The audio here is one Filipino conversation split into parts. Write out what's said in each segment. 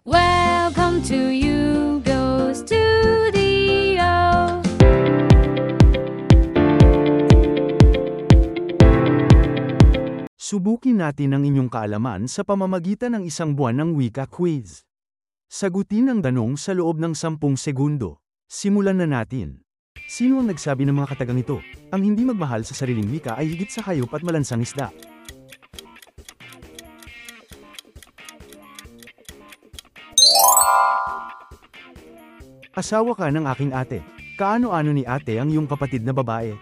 Welcome to Yugo Studio. Subukin natin ang inyong kaalaman sa pamamagitan ng isang buwan ng wika quiz. Sagutin ang tanong sa loob ng 10 segundo. Simulan na natin. Sino ang nagsabi ng mga katagang ito? Ang hindi magmahal sa sariling wika ay higit sa hayop at malansang isda. Asawa ka ng aking ate. Kaano-ano ni ate ang iyong kapatid na babae?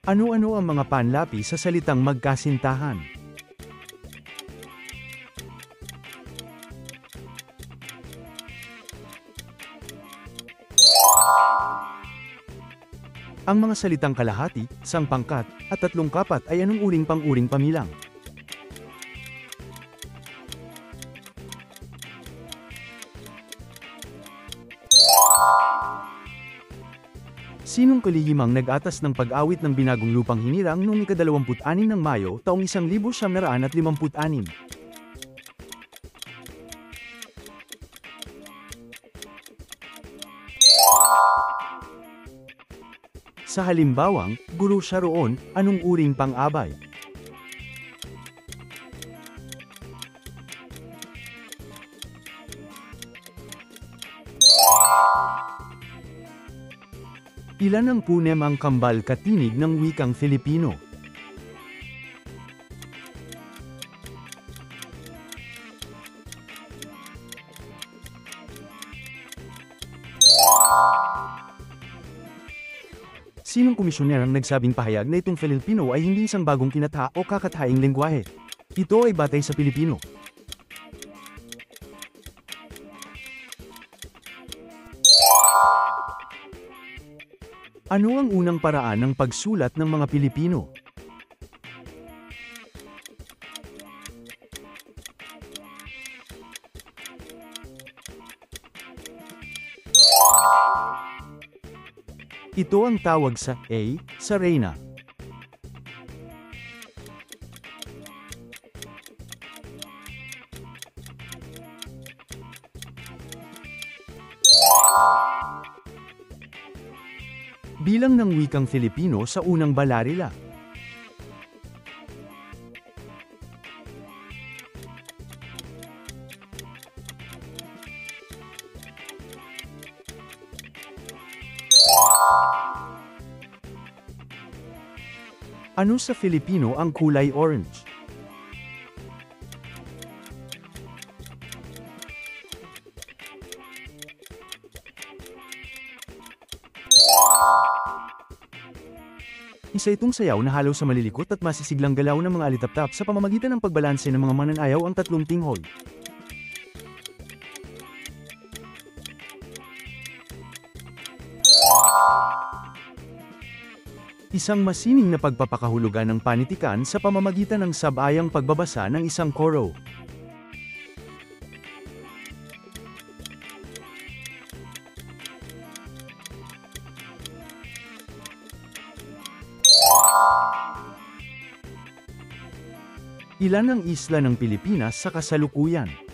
Ano-ano ang mga panlapi sa salitang magkasintahan? Ang mga salitang kalahati, sangpangkat, at tatlong kapat ay anong uring pang-uring pamilang? Sinong kalihimang nag-atas ng pag-awit ng Binagong Lupang Hinirang noong ika-26 ng Mayo taong 1956? Sa halimbawang, guro siya roon, anong uring pang-abay? Ilan ang punem ang kambal katinig ng wikang Filipino? Sinong komisyoner ang nagsabing pahayag na itong Filipino ay hindi isang bagong kinatha o kakathaing lengguwahe? Ito ay batay sa Pilipino. Ano ang unang paraan ng pagsulat ng mga Pilipino? Ito ang tawag sa A, sa reyna. Bilang ng wikang Filipino sa unang balarila. Ano sa Filipino ang kulay orange? Isa itong sayaw na halaw sa malilikot at masisiglang galaw ng mga alitaptap sa pamamagitan ng pagbalanse ng mga mananayaw ang tatlong tinghol. Isang masining na pagpapakahulugan ng panitikan sa pamamagitan ng sabayang pagbabasa ng isang koro. Ilan ang isla ng Pilipinas sa kasalukuyan?